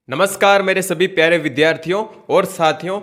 नमस्कार मेरे सभी प्यारे विद्यार्थियों और साथियों।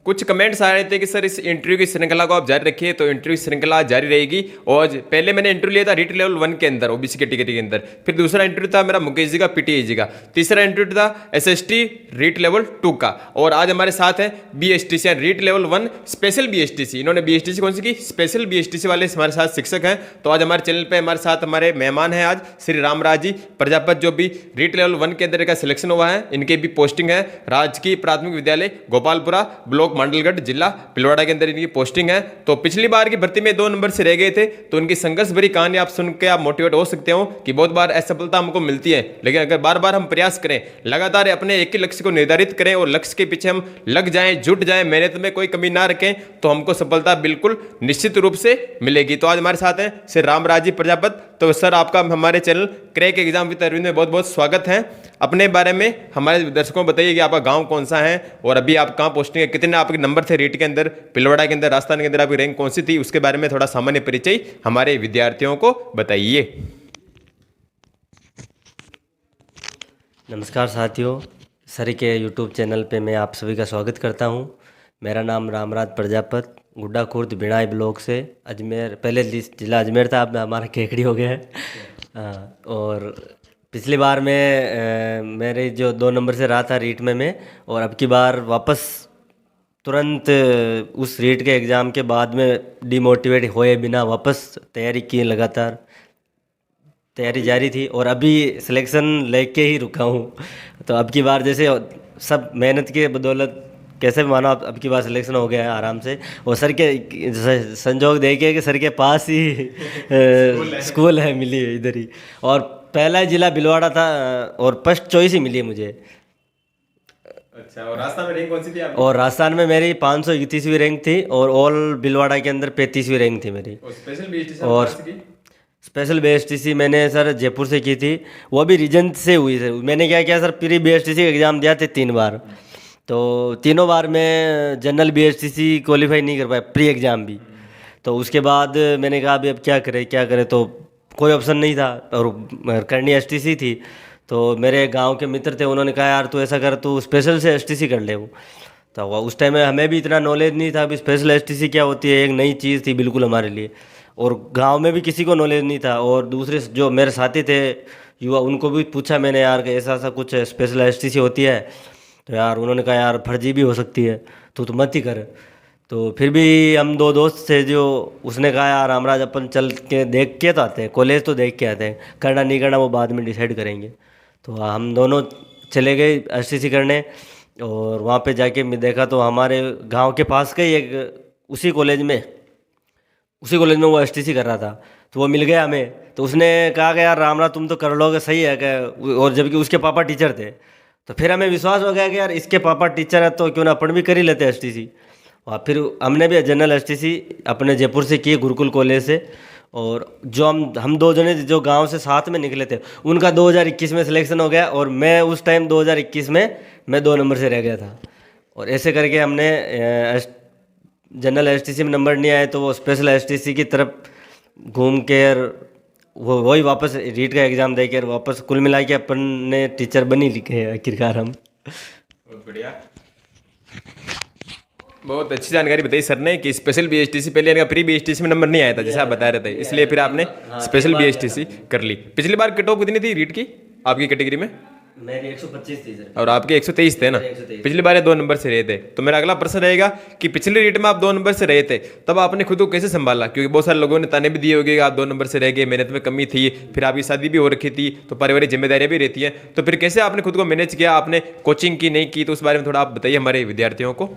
कुछ कमेंट्स आ रहे थे कि सर इस इंटरव्यू की श्रृंखला को आप जारी रखिए, तो इंटरव्यू श्रृंखला जारी रहेगी। और पहले मैंने इंटरव्यू लिया था रीट लेवल 1 के अंदर ओबीसी कैटेगरी के अंदर, फिर दूसरा इंटरव्यू था मेरा मुकेश जी का पीटीआई जी का, तीसरा इंटरव्यू था एसएसटी रीट लेवल 2 का, और आज हमारे साथ है BSTC REET level 1 special BSTC. इन्होंने बीएसटीसी कौन सी की, स्पेशल बीएसटीसी वाले हमारे साथ शिक्षक हैं। तो आज हमारे चैनल पे हमारे साथ हमारे मेहमान हैं आज श्री रामराज जी प्रजापत, जो भी रीट लेवल 1 के अंदर का सिलेक्शन हुआ है। इनके भी पोस्टिंग है राजकीय प्राथमिक विद्यालय गोपालपुरा ब्लॉक मंडलगढ़ जिला पिलवाड़ा के अंदर इनकी पोस्टिंग है। तो पिछली बार की भर्ती में 2 नंबर से रह गए थे, तो इनकी संघर्ष भरी कहानी आप सुन के आप मोटिवेट हो सकते हो कि बहुत बार असफलता हमको मिलती है, लेकिन अगर बार बार हम प्रयास करें, लगातार अपने एक ही लक्ष्य को निर्धारित करें और लक्ष्य के पीछे हम लग जाएं, जुट जाएं, मेहनत में कोई कमी ना रखें, तो हमको सफलता बिल्कुल निश्चित रूप से मिलेगी। तो आज हमारे साथ हैं श्री रामराज जी प्रजापत। तो सर आपका हमारे channel crack exam with Arvind में बहुत बहुत स्वागत है। अपने बारे में हमारे दर्शकों को बताइए कि आपका गांव कौन सा है और अभी आप कहां पोस्टिंग है, कितने आपके नंबर थे रीट के अंदर, पिलवाड़ा के अंदर, राजस्थान के अंदर आपकी रैंक कौन सी थी, उसके बारे में थोड़ा सामान्य परिचय हमारे विद्यार्थियों को बताइए। नमस्कार साथियों, सर के यूट्यूब चैनल पे मैं आप सभी का स्वागत करता हूं। मेरा नाम रामराज प्रजापत, गुड्डा खुर्द बिणाई ब्लॉक से, अजमेर, पहले जिला अजमेर था, अब हमारा केकड़ी हो गया है। और पिछली बार में मेरे जो 2 नंबर से रहा था रीट में मैं, और अब की बार वापस तुरंत उस रीट के एग्ज़ाम के बाद में डिमोटिवेट होए बिना वापस तैयारी की, लगातार तैयारी जारी थी और अभी सिलेक्शन लेके ही रुका हूँ। तो अब की बार जैसे सब मेहनत के बदौलत कैसे भी मानो अब की बार सिलेक्शन हो गया है आराम से। और सर के संजोग देखे कि सर के पास ही स्कूल है, मिली है इधर ही, और पहला जिला भिलवाड़ा था और फर्स्ट चॉइस ही मिली है मुझे। अच्छा, और राजस्थान में रैंक कौन सी थी आपकी? और राजस्थान में मेरी 531वीं रैंक थी और ऑल भिलवाड़ा के अंदर 35वीं रैंक थी मेरी। और स्पेशल बीएसटीसी और स्पेशल बीएसटीसी मैंने सर जयपुर से की थी, वो भी रीजन से हुई सर। मैंने क्या किया सर, प्री बीएसटीसी एग्ज़ाम दिया थे 3 बार, तो तीनों बार मैं जनरल बीएसटीसी क्वालिफाई नहीं कर पाया, प्री एग्ज़ाम भी। तो उसके बाद मैंने कहा अभी अब क्या करें, तो कोई ऑप्शन नहीं था और करनी एसटीसी थी। तो मेरे गांव के मित्र थे, उन्होंने कहा यार तू ऐसा कर, तू स्पेशल से एसटीसी कर ले। वो तो उस टाइम में हमें भी इतना नॉलेज नहीं था, अभी स्पेशल एसटीसी क्या होती है, एक नई चीज़ थी बिल्कुल हमारे लिए, और गांव में भी किसी को नॉलेज नहीं था। और दूसरे जो मेरे साथी थे युवा, उनको भी पूछा मैंने यार कि ऐसा ऐसा कुछ स्पेशल एसटीसी होती है, तो यार उन्होंने कहा यार फर्जी भी हो सकती है, तो मत ही कर। तो फिर भी हम 2 दोस्त थे, जो उसने कहा यार रामराज अपन चल के देख के तो आते हैं, कॉलेज तो देख के आते हैं, करना नहीं करना वो बाद में डिसाइड करेंगे। तो हम दोनों चले गए एसटीसी करने, और वहाँ पे जाके मैं देखा तो हमारे गांव के पास का ही एक उसी कॉलेज में वो एसटीसी कर रहा था, तो वो मिल गया हमें। तो उसने कहा कि यार रामराज तुम तो कर लोगे, सही है क्या, और जबकि उसके पापा टीचर थे। तो फिर हमें विश्वास हो गया कि यार इसके पापा टीचर है तो क्यों ना अपन भी कर ही लेते एसटीसी। और फिर हमने भी जनरल एसटीसी अपने जयपुर से की, गुरुकुल कॉलेज से। और जो हम 2 जने जो गांव से साथ में निकले थे, उनका 2021 में सिलेक्शन हो गया, और मैं उस टाइम 2021 में मैं 2 नंबर से रह गया था। और ऐसे करके हमने जनरल एसटीसी में नंबर नहीं आए, तो वो स्पेशल एसटीसी की तरफ घूम के वही वापस रीट का एग्ज़ाम दे के वापस कुल मिला के अपन ने टीचर बनी लिखे आखिरकार हम। बहुत बढ़िया, बहुत अच्छी जानकारी बताई सर ने कि स्पेशल बीएसटीसी, पहले इनका प्री बीएसटीसी में नंबर नहीं आया था जैसे आप बता रहे थे, इसलिए फिर आपने स्पेशल बीएसटीसी कर ली। पिछली बार कट ऑफ कितनी थी रीट की आपकी कैटेगरी में? मेरी 125 थी सर, और आपके 123 थे ना। 123। पिछली बार 2 नंबर से रहे थे। तो मेरा अगला प्रश्न रहेगा कि पिछले रीट में आप 2 नंबर से रहे थे, तब आपने खुद को कैसे संभाला? क्योंकि बहुत सारे लोगों ने ताने भी दिए होंगे कि आप 2 नंबर से रह गए, मेहनत में कमी थी, फिर आपकी शादी भी हो रखी थी, तो पारिवारिक जिम्मेदारियां भी रहती हैं, तो फिर कैसे आपने खुद को मैनेज किया? आपने कोचिंग की नहीं की, तो उस बारे में थोड़ा आप बताइए हमारे विद्यार्थियों को।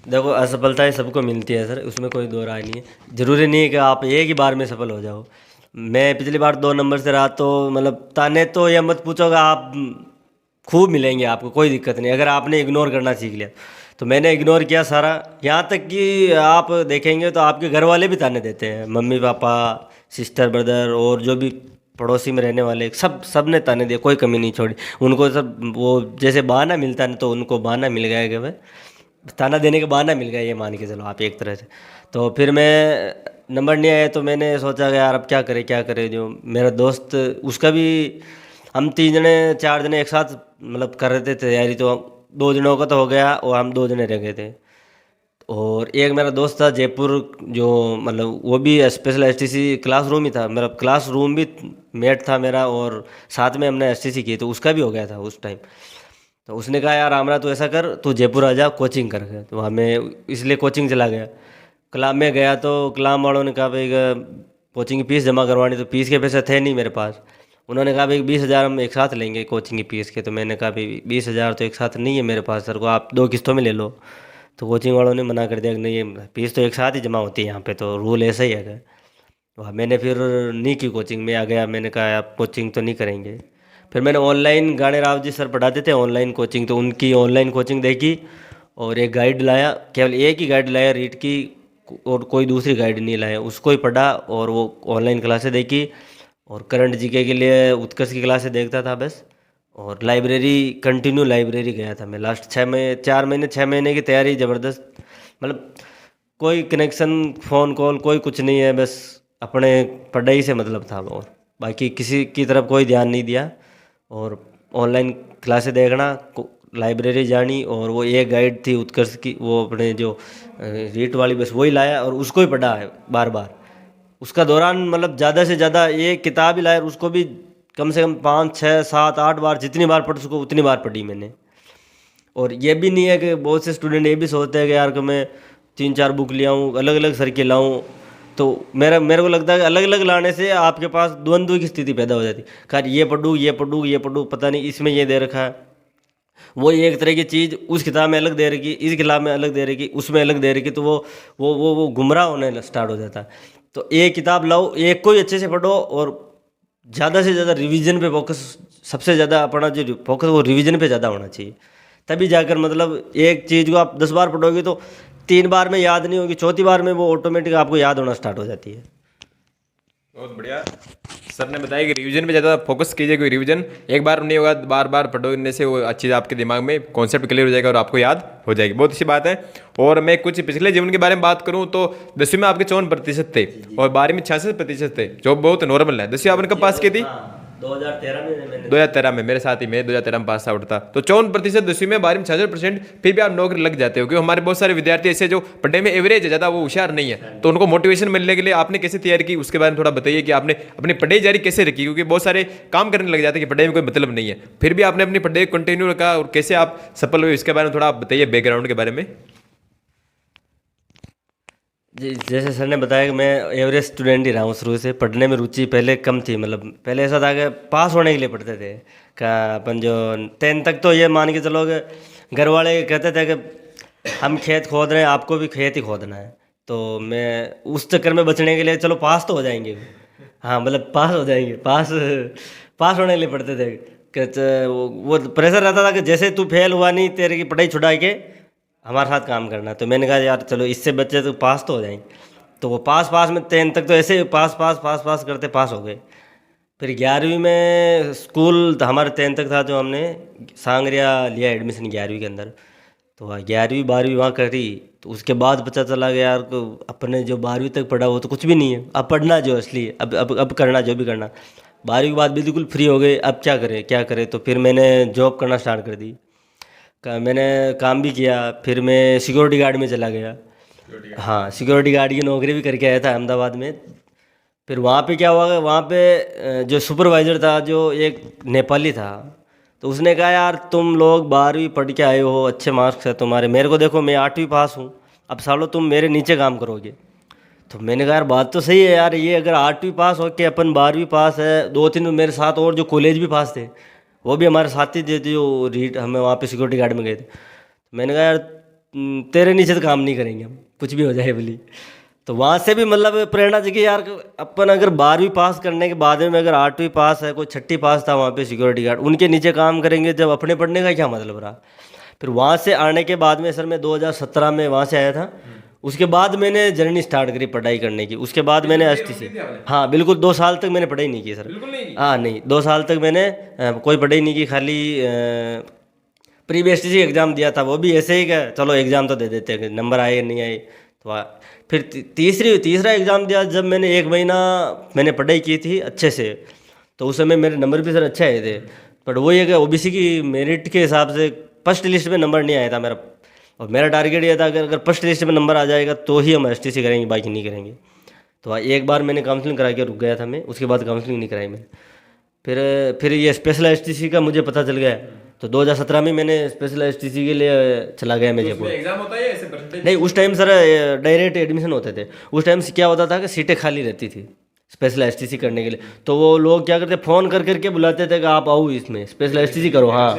देखो असफलताएं सबको मिलती है सर, उसमें कोई दो राय नहीं है। ज़रूरी नहीं है कि आप एक ही बार में सफल हो जाओ। मैं पिछली बार 2 नंबर से रहा, तो मतलब ताने तो ये मत पूछोगा, आप खूब मिलेंगे आपको, कोई दिक्कत नहीं अगर आपने इग्नोर करना सीख लिया। तो मैंने इग्नोर किया सारा, यहाँ तक कि आप देखेंगे तो आपके घर वाले भी ताने देते हैं, मम्मी पापा, सिस्टर ब्रदर, और जो भी पड़ोसी में रहने वाले सब ने ताने दिए, कोई कमी नहीं छोड़ी। उनको सब वो जैसे बहाना मिलता है ना, तो उनको बहाना मिल गया कि भाई ताना देने का बहाना मिल गया, ये मान के चलो आप एक तरह से। तो फिर मैं नंबर नहीं आया, तो मैंने सोचा कि यार अब क्या करें। जो मेरा दोस्त, उसका भी हम 3 जने 4 जने एक साथ मतलब कर रहे थे तैयारी, तो 2 जनों का तो हो गया और हम 2 जने रह गए थे। और एक मेरा दोस्त था जयपुर, जो मतलब वो भी स्पेशल एसटीसी क्लासरूम ही था, मेरा क्लासरूम भी मेट था मेरा, और साथ में हमने एसटीसी की, तो उसका भी हो गया था उस टाइम। तो उसने कहा यार आमरा तू ऐसा कर, तू जयपुर आ जा कोचिंग कर। तो हमें इसलिए कोचिंग चला गया। क्लाम में गया तो क्लाम वालों ने कहा भाई कोचिंग की फ़ीस जमा करवानी, तो फ़ीस के पैसे थे नहीं मेरे पास। उन्होंने कहा भाई 20,000 हम एक साथ लेंगे कोचिंग की फ़ीस के। तो मैंने कहा भाई 20,000 तो एक साथ नहीं है मेरे पास सर को, आप 2 किस्तों में ले लो। तो कोचिंग वालों ने मना कर दिया कि नहीं, ये फ़ीस तो एक साथ ही जमा होती है यहाँ पे, तो रूल ऐसा ही है। तो मैंने फिर नहीं की कोचिंग में आ गया, मैंने कहा आप कोचिंग तो नहीं करेंगे। फिर मैंने ऑनलाइन गाने राव जी सर पढ़ाते थे ऑनलाइन कोचिंग, तो उनकी ऑनलाइन कोचिंग देखी और एक गाइड लाया, केवल एक ही गाइड लाया रीड की, और कोई दूसरी गाइड नहीं लाया, उसको ही पढ़ा और वो ऑनलाइन क्लासें देखी। और करंट जीके के लिए उत्कर्ष की क्लासें देखता था बस। और लाइब्रेरी कंटिन्यू लाइब्रेरी गया था मैं लास्ट 4 महीने 6 महीने की तैयारी ज़बरदस्त, मतलब कोई कनेक्शन फ़ोन कॉल कोई कुछ नहीं है, बस अपने पढ़ाई से मतलब था, और बाकी किसी की तरफ कोई ध्यान नहीं दिया। और ऑनलाइन क्लासें देखना, लाइब्रेरी जानी, और वो एक गाइड थी उत्कर्ष की, वो अपने जो रीट वाली, बस वही लाया और उसको ही पढ़ा है बार बार। उसका दौरान मतलब ज़्यादा से ज़्यादा एक किताब ही लाया, और उसको भी कम से कम 5 6 7 8 बार, जितनी बार पढ़ सको उतनी बार पढ़ी मैंने। और ये भी नहीं है कि बहुत से स्टूडेंट ये भी सोचते हैं कि यार कि मैं 3 4 बुक ले आऊँ, अलग अलग सर के लाऊँ। तो मेरे को लगता है कि अलग अलग लाने से आपके पास द्वंद्व की स्थिति पैदा हो जाती है, कार ये पढ़ूँ ये पढ़ूँ ये पढ़ूँ, पता नहीं इसमें ये दे रखा है, वो एक तरह की चीज़ उस किताब में अलग दे रखी, इस किताब में अलग दे रखी, उसमें अलग दे रखी, तो वो गुमराह होने स्टार्ट हो जाता है। तो एक किताब लाओ, एक को ही अच्छे से पढ़ो, और ज़्यादा से ज़्यादा रिवीजन पे फोकस, सबसे ज़्यादा अपना जो फोकस वो रिवीजन पे ज़्यादा होना चाहिए। तभी जाकर मतलब एक चीज़ को आप 10 बार पढ़ोगे तो 3 बार में याद नहीं होगी, चौथी बार में वो ऑटोमेटिक आपको याद होना स्टार्ट हो जाती है। बहुत बढ़िया। सर ने बताया कि रिवीजन पे ज़्यादा फोकस कीजिए, कोई रिवीजन एक बार नहीं होगा, बार बार पढ़ने से वो अच्छी आपके दिमाग में कॉन्सेप्ट क्लियर हो जाएगा और आपको याद हो जाएगी। बहुत अच्छी बात है। और मैं कुछ पिछले जीवन के बारे में बात करूं तो 10वीं में आपके 54% थे और 12वीं में 66% थे, जो बहुत नॉर्मल है। 10वीं आपने कब पास की थी? 2013 में, मेरे साथ ही मैं 2013 में पास आउट था। तो 54% 10वीं में, 12वीं में 66%, फिर भी आप नौकरी लग जाते हो। क्योंकि हमारे बहुत सारे विद्यार्थी ऐसे जो पढ़ने में एवरेज है, ज़्यादा वो होशियार नहीं है, तो उनको मोटिवेशन मिलने के लिए आपने कैसे तैयारी की उसके बारे में थोड़ा बताइए कि आपने अपनी पढ़ाई जारी कैसे रखी। क्योंकि बहुत सारे काम करने लग जाते हैं कि पढ़ाई में कोई मतलब नहीं है, फिर भी आपने अपनी पढ़ाई कंटिन्यू रखा, और कैसे आप सफल हुए इसके बारे में थोड़ा आप बताइए, बैकग्राउंड के बारे में। जी, जैसे सर ने बताया कि मैं एवरेज स्टूडेंट ही रहा हूँ शुरू से। पढ़ने में रुचि पहले कम थी, मतलब पहले ऐसा था कि पास होने के लिए पढ़ते थे। का अपन जो 10 तक तो ये मान के चलो कि घर वाले कहते थे कि हम खेत खोद रहे हैं, आपको भी खेत ही खोदना है। तो मैं उस चक्कर में बचने के लिए चलो पास तो हो जाएंगे, हाँ मतलब पास हो जाएंगे, पास होने के लिए पढ़ते थे। कि वो प्रेशर रहता था कि जैसे तू फेल हुआ नहीं, तेरे की पढ़ाई छुड़ा के हमारे साथ काम करना। तो मैंने कहा यार चलो इससे बच्चे तो पास तो हो जाएंगे। तो वो पास में 10 तक तो ऐसे पास करते पास हो गए। फिर 11वीं में स्कूल हमारे 10 तक था, जो हमने सांगरिया लिया एडमिशन 11वीं के अंदर। तो 11वीं 12वीं वहाँ करी। तो उसके बाद पता चला कि यार को अपने जो 12वीं तक पढ़ा वो तो कुछ भी नहीं है, अब पढ़ना जो असली अब करना जो भी करना। 12वीं के बाद बिल्कुल फ्री हो गए, अब क्या करें। तो फिर मैंने जॉब करना स्टार्ट कर दी। मैंने काम भी किया, फिर मैं सिक्योरिटी गार्ड में चला गया। हाँ, सिक्योरिटी गार्ड की नौकरी भी करके आया था अहमदाबाद में। फिर वहाँ पे क्या हुआ, वहाँ पे जो सुपरवाइज़र था जो एक नेपाली था, तो उसने कहा यार तुम लोग 12वीं पढ़ के आए हो, अच्छे मार्क्स है तुम्हारे, मेरे को देखो मैं 8वीं पास हूँ, अब सालों तुम मेरे नीचे काम करोगे। तो मैंने कहा यार बात तो सही है यार, ये अगर 8वीं पास हो के अपन 12वीं पास है, 2-3 मेरे साथ और जो कॉलेज भी पास थे वो भी हमारे साथी थे जो रीट हमें वहाँ पे सिक्योरिटी गार्ड में गए थे। तो मैंने कहा यार तेरे नीचे तो काम नहीं करेंगे हम, कुछ भी हो जाए बोली। तो वहाँ से भी मतलब प्रेरणा जगी यार, अपन अगर 12वीं पास करने के बाद में अगर 8वीं पास है, कोई 6ठी पास था वहाँ पे सिक्योरिटी गार्ड, उनके नीचे काम करेंगे, जब अपने पढ़ने का क्या मतलब रहा। फिर वहाँ से आने के बाद में सर मैं 2017 में वहाँ से आया था। उसके बाद मैंने जर्नी स्टार्ट करी पढ़ाई करने की। उसके बाद मैंने एसटीसी, हाँ बिल्कुल 2 साल तक मैंने पढ़ाई नहीं की सर। हाँ नहीं, 2 साल तक मैंने कोई पढ़ाई नहीं की, खाली प्री एसटीसी एग्ज़ाम दिया था, वो भी ऐसे ही का चलो एग्ज़ाम तो दे देते हैं, नंबर आए नहीं आए। तो फिर तीसरा एग्ज़ाम दिया जब मैंने 1 महीना मैंने पढ़ाई की थी अच्छे से। तो उस समय मेरे नंबर भी सर अच्छे आए थे, बट वही है कि ओबीसी की मेरिट के हिसाब से फर्स्ट लिस्ट में नंबर नहीं आया था मेरा। और मेरा टारगेट ये था कि अगर फर्स्ट लिस्ट में नंबर आ जाएगा तो ही हम एसटीसी करेंगे, बाकी नहीं करेंगे। तो एक बार मैंने काउंसलिंग करा के रुक गया था मैं, उसके बाद काउंसलिंग नहीं कराई मैंने। फिर ये स्पेशल एसटीसी का मुझे पता चल गया, तो 2017 में मैंने स्पेशल एसटीसी के लिए चला गया मैं जयपुर। एग्जाम होता है या ऐसे परसेंटेज? नहीं, उस टाइम सर डायरेक्ट एडमिशन होते थे। उस टाइम से क्या होता था कि सीटें खाली रहती थी स्पेशल एसटीसी करने के लिए, तो वो लोग क्या करते, फ़ोन कर करके बुलाते थे कि आप आओ इसमें स्पेशल एसटीसी करो, हाँ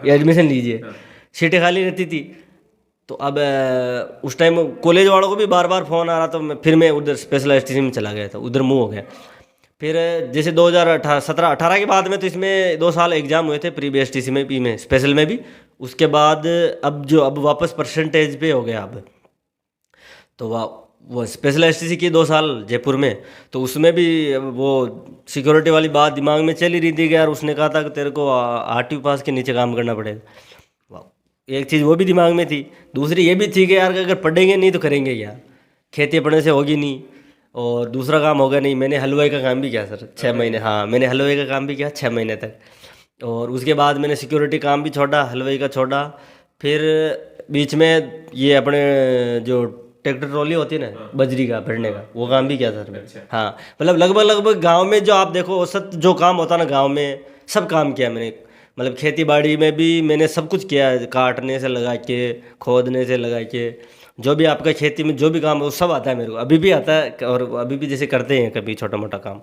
एडमिशन लीजिए, सीटें खाली रहती थी। तो अब उस टाइम कॉलेज वालों को भी बार बार फ़ोन आ रहा, तो फिर मैं उधर स्पेशल एसटीसी में चला गया था, उधर मूव हो गया। फिर जैसे 2017-18 के बाद में तो इसमें 2 साल एग्ज़ाम हुए थे, प्री बी एसटीसी में भी, में स्पेशल में भी। उसके बाद अब वापस परसेंटेज पे हो गया अब, तो वो स्पेशल एसटीसी की 2 साल जयपुर में। तो उसमें भी वो सिक्योरिटी वाली बात दिमाग में चली रही थी कि यार उसने कहा था कि तेरे को आरटीओ पास के नीचे काम करना पड़ेगा। एक चीज़ वो भी दिमाग में थी, दूसरी ये भी थी कि यार अगर पढ़ेंगे नहीं तो करेंगे क्या, खेती पढ़ने से होगी नहीं, और दूसरा काम होगा नहीं। मैंने हलवाई का काम भी किया सर 6 महीने, हाँ मैंने हलवाई का काम भी किया 6 महीने तक। और उसके बाद मैंने सिक्योरिटी काम भी छोड़ा, हलवाई का छोड़ा। फिर बीच में ये अपने जो ट्रैक्टर ट्रॉली होती है ना बजरी का भरने का, वो काम भी किया सर मैंने। हाँ मतलब लगभग गांव में जो आप देखो औसत जो काम होता ना गांव में, सब काम किया मैंने। मतलब खेती बाड़ी में भी मैंने सब कुछ किया है, काटने से लगा के, खोदने से लगा के, जो भी आपका खेती में जो भी काम है वो सब आता है मेरे को, अभी भी आता है, और अभी भी जैसे करते हैं कभी छोटा मोटा काम।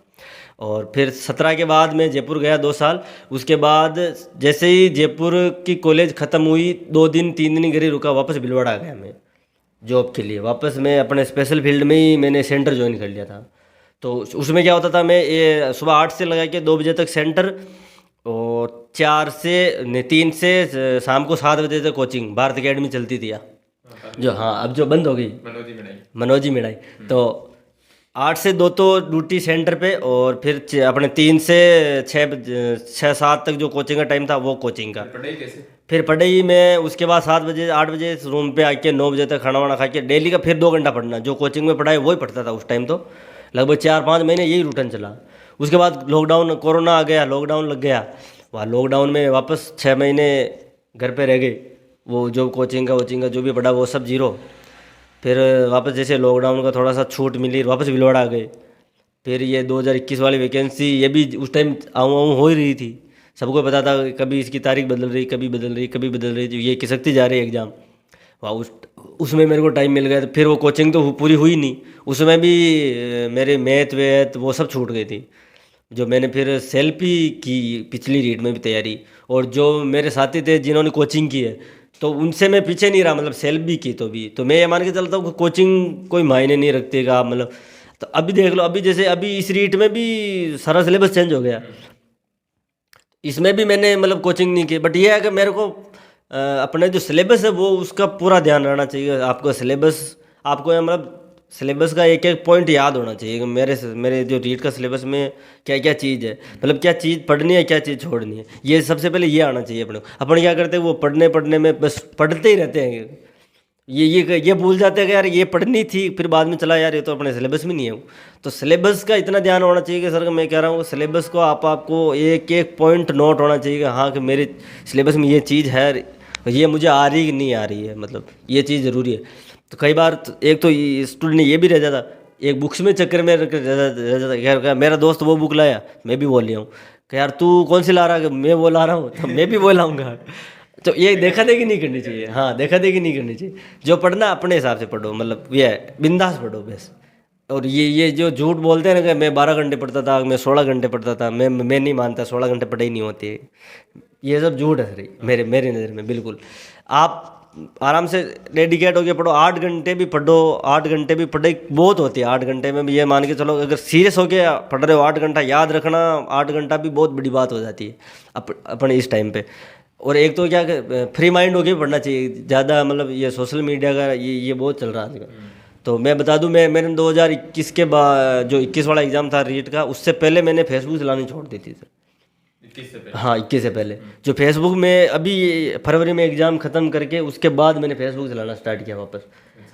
और फिर 17 के बाद मैं जयपुर गया 2 साल। उसके बाद जैसे ही जयपुर की कॉलेज ख़त्म हुई, 2 दिन 3 दिन घर ही रुका, वापस भिलवाड़ा आ गया मैं जॉब के लिए। वापस मैं अपने स्पेशल फील्ड में ही मैंने सेंटर ज्वाइन कर लिया था। तो उसमें क्या होता था, मैं ये सुबह 8 से लगा के 2 बजे तक सेंटर, और 3 से शाम को 7 बजे तक कोचिंग भारत अकेडमी चलती थी जो, हाँ अब जो बंद हो गई, मनोजी मिठाई। तो 8 से 2 तो ड्यूटी सेंटर पे, और फिर अपने 3 से 6-7 तक जो कोचिंग का टाइम था वो कोचिंग का। पढ़ाई कैसे? फिर पढ़ाई में उसके बाद 7 बजे 8 बजे रूम पे आके 9 बजे तक खाना वाना खा के डेली का फिर 2 घंटा पढ़ना, जो कोचिंग में पढ़ाई वही पढ़ता था उस टाइम। तो लगभग 4-5 महीने यही रूटीन चला। उसके बाद लॉकडाउन, कोरोना आ गया, लॉकडाउन लग गया। वहाँ लॉकडाउन में वापस 6 महीने घर पे रह गए, वो जो कोचिंग का जो भी पढ़ा वो सब जीरो। फिर वापस जैसे लॉकडाउन का थोड़ा सा छूट मिली, वापस भिलवाड़ा आ गए। फिर ये 2021 वाली वैकेंसी, ये भी उस टाइम आऊँ हो ही रही थी, सबको पता था कभी इसकी तारीख बदल रही, कभी बदल रही, कभी बदल रही, ये खिसकती जा रही है एग्ज़ाम। वाह, उसमें मेरे को टाइम मिल गया। तो फिर वो कोचिंग तो पूरी हुई नहीं, उसमें भी मेरे मैथ वेथ वो सब छूट गई थी। जो मैंने फिर सेल्फ ही की पिछली रीट में भी तैयारी, और जो मेरे साथी थे जिन्होंने कोचिंग की है, तो उनसे मैं पीछे नहीं रहा, मतलब सेल्फ भी की। तो मैं ये मान के चलता हूँ कि कोचिंग कोई मायने नहीं रखते का, मतलब। तो अभी देख लो, अभी जैसे अभी इस रीट में भी सारा सिलेबस चेंज हो गया, इसमें भी मैंने मतलब कोचिंग नहीं की। बट ये है कि मेरे को अपने जो सिलेबस है वो उसका पूरा ध्यान रहना चाहिए। आपको सिलेबस, आपको मतलब सिलेबस का एक एक पॉइंट याद होना चाहिए कि मेरे जो रीट का सिलेबस में क्या क्या चीज़ है, मतलब क्या चीज़ पढ़नी है, क्या चीज़ छोड़नी है, ये सबसे पहले ये आना चाहिए अपने को। अपन क्या करते हैं, वो पढ़ने में बस पढ़ते ही रहते हैं, ये भूल जाते हैं कि यार ये पढ़नी थी, फिर बाद में चला यार ये तो अपने सिलेबस में नहीं है। तो सिलेबस का इतना ध्यान होना चाहिए कि सर मैं कह रहा हूँ सिलेबस को आपको एक एक पॉइंट नोट होना चाहिए कि हाँ कि मेरे सिलेबस में ये चीज़ है, ये मुझे आ रही कि नहीं आ रही है, मतलब ये चीज़ ज़रूरी है। तो कई बार एक तो स्टूडेंट ये भी रह जाता, एक बुक्स में चक्कर में रह जाता, यार मेरा दोस्त वो बुक लाया मैं भी वो ले आऊँ, कि यार तू कौन सी ला रहा है, मैं वो ला रहा हूँ तो मैं भी वो लाऊंगा। तो ये देखा देखी नहीं करनी चाहिए, हाँ देखा देखी नहीं करनी चाहिए। जो पढ़ना अपने हिसाब से पढ़ो, मतलब ये बिंदास पढ़ो बस। और ये जो झूठ बोलते हैं ना कि मैं 12 घंटे पढ़ता था, मैं 16 घंटे पढ़ता था, मैं नहीं मानता, 16 घंटे पढ़ाई नहीं होती, ये सब झूठ है सर मेरे नज़र में। बिल्कुल आप आराम से डेडिकेट होकर पढ़ो, 8 घंटे भी पढ़ो, 8 घंटे भी पढ़ाई बहुत होती है। 8 घंटे में भी ये मान के चलो, अगर सीरियस होके पढ़ रहे हो 8 घंटा याद रखना, 8 घंटा भी बहुत बड़ी बात हो जाती है अपने इस टाइम पे। और एक तो क्या फ्री माइंड होके पढ़ना चाहिए ज़्यादा, मतलब ये सोशल मीडिया का ये बहुत चल रहा है। तो मैं बता दूं, मैंने 2021 के बाद जो 21 वाला एग्ज़ाम था रीट का, उससे पहले मैंने फेसबुक चलानी छोड़ दी थी सर। 21 से पहले। हाँ 21 से पहले। जो फेसबुक में अभी फरवरी में एग्ज़ाम ख़त्म करके उसके बाद मैंने फेसबुक चलाना स्टार्ट किया वापस।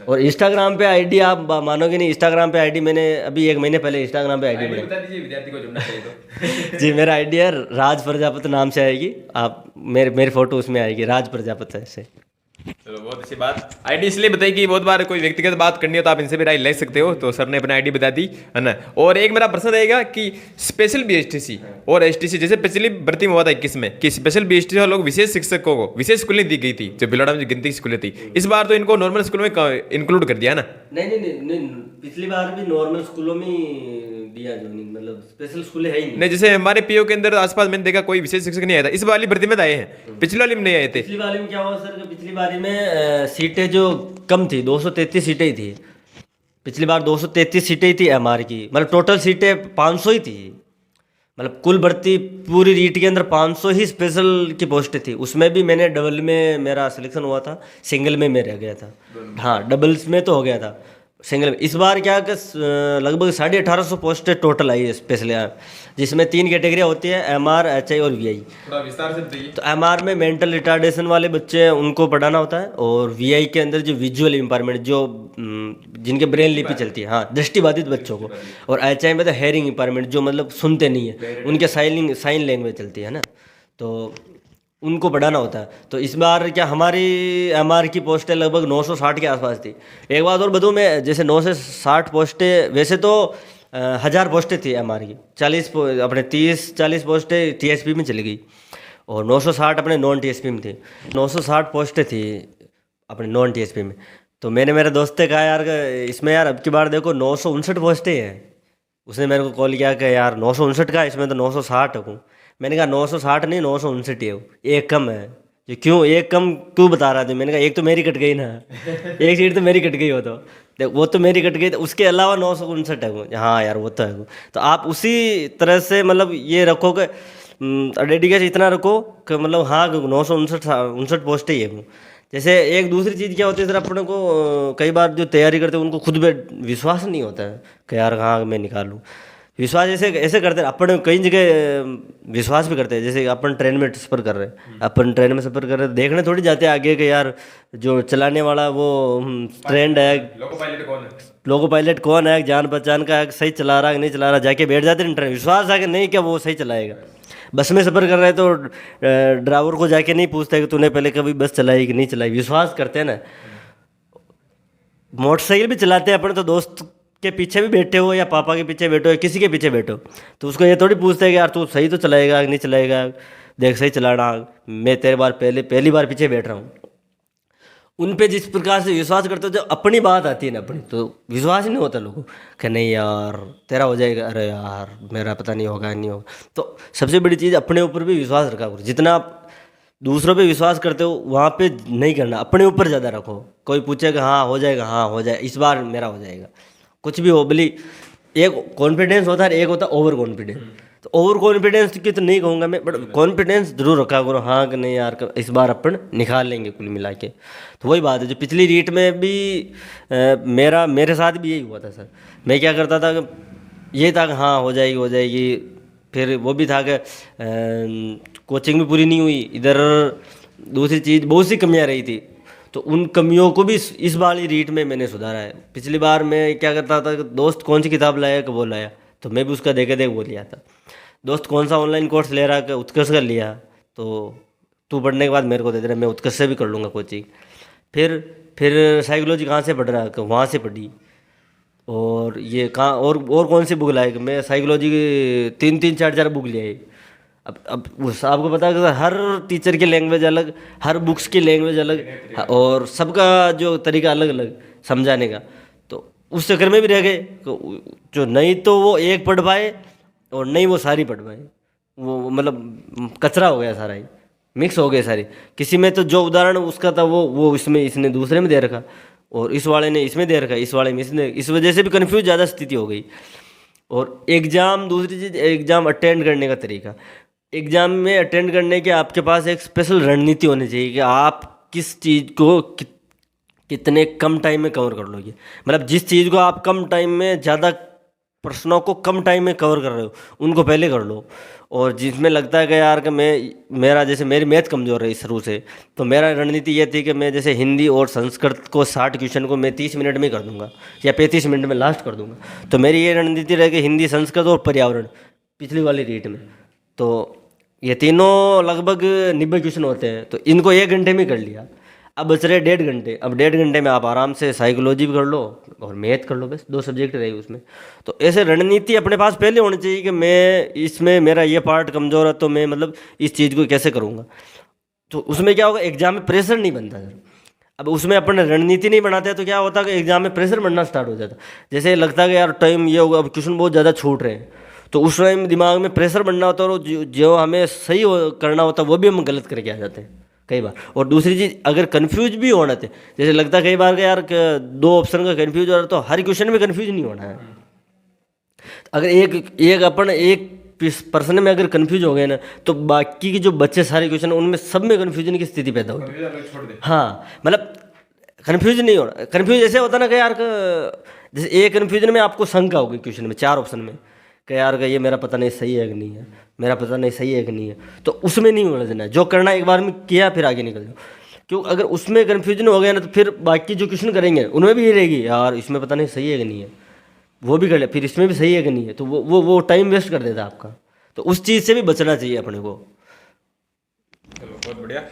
और इंस्टाग्राम पे आईडी आप मानोगे नहीं, इंस्टाग्राम पे आईडी मैंने अभी 1 महीने पहले इंस्टाग्राम पे आईडी बनाई। बता दीजिए विद्यार्थी को जुड़ना चाहिए तो। जी मेरा आईडी है राज प्रजापति नाम से आएगी, आप मेरी फोटो उसमें आएगी राज प्रजापति से। चलो बहुत अच्छी बात। आईडी इसलिए बताई कि बहुत बार कोई व्यक्तिगत बात करनी हो तो आप इनसे भी राय ले सकते हो, तो सर ने अपना आईडी बता दी है ना। और एक मेरा प्रश्न रहेगा कि स्पेशल बीएसटीसी और एसटीसी, जैसे पिछली भर्ती में हुआ था 21 में कि स्पेशल बीएसटीसी वालों लोग विशेष शिक्षकों को विशेष स्कूलें दी गई थी, जो भिलवाड़ा में जो गिनती स्कूलें थी, इस बार तो इनको नॉर्मल स्कूल में इंक्लूड कर दिया ना। नहीं, पिछली बार भी नॉर्मल स्कूलों में दिया जोइनिंग, मतलब स्पेशल स्कूलें है ही नहीं, जैसे हमारे पीओ के अंदर आसपास मैंने देखा कोई विशेष शिक्षक नहीं आया था, इस वाली भर्ती में तो आए हैं, पिछली वाली में नहीं आए थे। पिछली बारी में क्या हुआ सर, पिछली बारी में सीटें जो कम थी, 233 सीटें ही थी पिछली बार, 233 सीटें ही थी एमआर की, मतलब टोटल सीटें 500 ही थी, मतलब कुल भर्ती पूरी रीट के अंदर 500 ही स्पेशल की पोस्टें थी। उसमें भी मैंने डबल में मेरा सिलेक्शन हुआ था, सिंगल में मैं रह गया था। हाँ डबल्स में तो हो गया था, सिंगल में इस बार क्या कि लगभग 1850 पोस्टें टोटल आई है स्पेशल, जिसमें 3 कैटेगरियाँ होती है, एमआर, एचआई और वीआई। थोड़ा विस्तार से बताइए। तो एमआर में मेंटल रिटार्डेशन वाले बच्चे हैं उनको पढ़ाना होता है, और वीआई के अंदर जो विजुअल इम्पायरमेंट, जो जिनके ब्रेन लिपि चलती है, हाँ दृष्टिबाधित बच्चों को, और एचआई में तो हेयरिंग इम्पायरमेंट, जो मतलब सुनते नहीं है, उनके साइन लैंग्वेज चलती है ना, तो उनको पढ़ाना होता है। तो इस बार क्या हमारी एमआर की पोस्टें लगभग 960 के आसपास थी। एक बात और बताऊँ मैं, जैसे 9 से 60 पोस्टें, वैसे तो 1000 पोस्टें थी एमआर की, 30-40 पोस्टें टीएसपी में चली गई, और 960 अपने नॉन टीएसपी में थी। 960 पोस्टें थी अपने नॉन टीएसपी में। तो मैंने मेरे दोस्त से कहा यार इसमें यार अब की बार देखो 959 पोस्टें हैं। उसने मेरे को कॉल किया कि यार 959 का, इसमें तो 960 हूँ। मैंने कहा 960 नहीं 959 है, एक कम है। ये क्यों एक कम क्यों बता रहा था? मैंने कहा एक तो मेरी कट गई ना, एक सीट तो मेरी कट गई, हो तो देख वो तो मेरी कट गई, तो उसके अलावा 959 है वो। हाँ यार वो तो है वो। तो आप उसी तरह से मतलब ये रखो कि डेडिकेशन इतना रखो कि मतलब हाँ 959 पोस्टें ही है वो। जैसे एक दूसरी चीज़ क्या होती है सर, अपने को कई बार जो तैयारी करते हैं उनको खुद पे विश्वास नहीं होता है कि यार हाँ मैं निकालूँ। विश्वास ऐसे करते हैं अपन, कई जगह विश्वास भी करते हैं। जैसे अपन ट्रेन में सफ़र कर रहे हैं, अपन ट्रेन में सफ़र कर रहे हैं, देखने थोड़ी जाते हैं आगे कि यार जो चलाने वाला वो ट्रेंड है, लोको पायलट कौन है, जान पहचान का है, सही चला रहा है कि नहीं चला रहा, जाके बैठ जाते हैं ट्रेन, विश्वास है कि नहीं क्या वो सही चलाएगा। बस में सफ़र कर रहे हैं तो ड्राइवर को जाके नहीं पूछता कि तूने पहले कभी बस चलाई कि नहीं चलाई, विश्वास करते हैं ना। मोटरसाइकिल भी चलाते हैं अपन, तो दोस्त के पीछे भी बैठे हो या पापा के पीछे बैठो या किसी के पीछे बैठो, तो उसको ये थोड़ी पूछते हैं कि यार तू सही तो चलाएगा कि नहीं चलाएगा, देख सही चलाना, मैं तेरे बार पहली बार पीछे बैठ रहा हूँ। उन पे जिस प्रकार से विश्वास करते हो, जब अपनी बात आती है ना अपनी, तो विश्वास ही नहीं होता लोगों कि नहीं यार तेरा हो जाएगा, अरे यार मेरा पता नहीं होगा नहीं होगा। तो सबसे बड़ी चीज़ अपने ऊपर भी विश्वास रखा करो। जितना आप दूसरों पे विश्वास करते हो वहाँ पे नहीं करना, अपने ऊपर ज़्यादा रखो। कोई पूछेगा हाँ हो जाएगा, हाँ हो जाए, इस बार मेरा हो जाएगा, कुछ भी हो। भली एक कॉन्फिडेंस होता है, एक होता है ओवर कॉन्फिडेंस। तो ओवर कॉन्फिडेंस की तो नहीं कहूँगा मैं, बट कॉन्फिडेंस जरूर रखा करो, हाँ कि नहीं यार इस बार अपन निकाल लेंगे कुल मिला के। तो वही बात है, जो पिछली रीट में भी मेरे साथ भी यही हुआ था सर। मैं क्या करता था कि ये था कि हाँ हो जाएगी, फिर वो भी था कि कोचिंग भी पूरी नहीं हुई, इधर दूसरी चीज़ बहुत सी कमियाँ रही थी, तो उन कमियों को भी इस वाली रीट में मैंने सुधारा है। पिछली बार मैं क्या करता था, दोस्त कौन सी किताब लाया कि वो लाया, तो मैं भी उसका देखे वो लिया था। दोस्त कौन सा ऑनलाइन कोर्स ले रहा कि उत्कर्ष का लिया, तो तू पढ़ने के बाद मेरे को दे दे रहा, मैं उत्कर्ष से भी कर लूँगा कोचिंग। फिर साइकोलॉजी कहाँ से पढ़ रहा कि वहाँ से पढ़ी, और ये कहाँ और कौन सी बुक लाए कि मैं साइकोलॉजी की 3-3, 4-4 बुक ले आई। अब उस आपको पता है कि हर टीचर की लैंग्वेज अलग, हर बुक्स की लैंग्वेज अलग, और सबका जो तरीका अलग अलग समझाने का, तो उस चक्कर में भी रह गए। जो नहीं तो वो एक पढ़ पाए और नहीं वो सारी पढ़ पाए, वो मतलब कचरा हो गया सारा ही, मिक्स हो गए सारी। किसी में तो जो उदाहरण उसका था वो इसने दूसरे में दे रखा, और इस वाले ने इसमें दे रखा, इस वाले में इसने, इस वजह से भी कन्फ्यूज ज़्यादा स्थिति हो गई। और एग्ज़ाम, दूसरी चीज़ एग्ज़ाम अटेंड करने का तरीका, एग्ज़ाम में अटेंड करने के आपके पास एक स्पेशल रणनीति होनी चाहिए कि आप किस चीज़ को कितने कम टाइम में कवर कर लोगे। मतलब जिस चीज़ को आप कम टाइम में ज़्यादा प्रश्नों को कम टाइम में कवर कर रहे हो उनको पहले कर लो। और जिसमें लगता है कि यार कि मेरा जैसे मेरी मैथ कमज़ोर है शुरू से, तो मेरा रणनीति ये थी कि मैं जैसे हिंदी और संस्कृत को 60 क्वेश्चन को मैं 30 मिनट में ही कर दूंगा या 35 मिनट में लास्ट कर दूंगा। तो मेरी ये रणनीति रहे कि हिंदी, संस्कृत और पर्यावरण पिछली वाली रीट में, तो ये तीनों लगभग 90 क्वेश्चन होते हैं, तो इनको 1 घंटे में कर लिया। अब बच रहे 1.5 घंटे। अब 1.5 घंटे में आप आराम से साइकोलॉजी भी कर लो और मैथ कर लो, बस 2 सब्जेक्ट रहेगी उसमें। तो ऐसे रणनीति अपने पास पहले होनी चाहिए कि मैं इसमें मेरा ये पार्ट कमज़ोर है, तो मैं मतलब इस चीज़ को कैसे करूँगा। तो उसमें क्या होगा, एग्जाम में प्रेशर नहीं बनता सर। अब उसमें अपन रणनीति नहीं बनाते तो क्या होता है कि एग्जाम में प्रेशर बनना स्टार्ट हो जाता। जैसे लगता है कि यार टाइम ये होगा, अब क्वेश्चन बहुत ज़्यादा छूट रहे हैं, तो उस टाइम दिमाग में प्रेशर बनना होता है और जो हमें सही करना होता है वो भी हम गलत करके आ जाते हैं कई बार। और दूसरी चीज़, अगर कंफ्यूज भी होना थे, जैसे लगता है कई बार कि यार 2 ऑप्शन का कंफ्यूज हो रहा है, तो हर क्वेश्चन में कंफ्यूज नहीं होना है। अगर एक पर्सन में अगर कंफ्यूज हो गए ना, तो बाकी के जो बच्चे सारे क्वेश्चन उनमें सब में कंफ्यूजन की स्थिति पैदा होती है। हाँ, मतलब कंफ्यूज नहीं होना। कंफ्यूज ऐसे होता ना कि यार जैसे एक कंफ्यूजन में आपको शंका होगी क्वेश्चन में 4 ऑप्शन में कि यार का ये मेरा पता नहीं सही है कि नहीं है, मेरा पता नहीं सही है कि नहीं है, तो उसमें नहीं उलझना है। जो करना एक बार में किया फिर आगे निकल जाओ। क्यों, अगर उसमें कन्फ्यूजन हो गया ना, तो फिर बाकी जो क्वेश्चन करेंगे उनमें भी ये रहेगी, यार इसमें पता नहीं सही है कि नहीं है, वो भी कर ले, फिर इसमें भी सही है कि नहीं है, तो वो टाइम वेस्ट कर देता है आपका। तो उस चीज़ से भी बचना चाहिए अपने को। चलो, बहुत बढ़िया,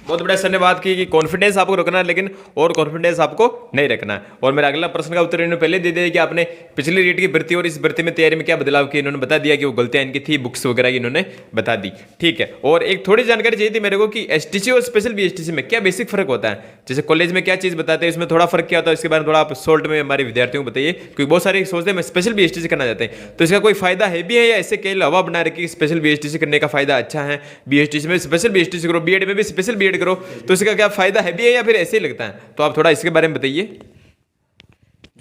बहुत बढ़िया सर ने बात की कि कॉन्फिडेंस आपको रखना है, लेकिन और कॉन्फिडेंस आपको नहीं रखना है। और मेरा अगला प्रश्न का उत्तर इन्होंने पहले दे दिया कि आपने पिछली रीट की भर्ती और इस भर्ती में तैयारी में क्या बदलाव किए, इन्होंने बता दिया कि वो गलतियां इनकी थी, बुक्स वगैरह की इन्होंने बता दी। ठीक है, और एक थोड़ी जानकारी चाहिए थी मेरे को कि एसटीसी और स्पेशल बीएसटीसी में क्या बेसिक फर्क होता है। जैसे कॉलेज में क्या चीज़ बताते हैं, इसमें थोड़ा फर्क क्या होता है, इसके बारे में थोड़ा आप शॉर्ट में हमारे विद्यार्थियों को बताइए, क्योंकि बहुत सारे सोचते हैं मैं स्पेशल बीएसटीसी करना चाहते हैं, तो इसका कोई फायदा है भी है या ऐसे कई हवा बना रखी स्पेशल बीएसटीसी करने का फायदा अच्छा है, बीएसटीसी में स्पेशल बीएसटीसी करो, बीएड में भी स्पेशल बीएड करो, तो इसका क्या फायदा है भी है या फिर ऐसे ही लगता है, तो आप थोड़ा इसके बारे में बताइए।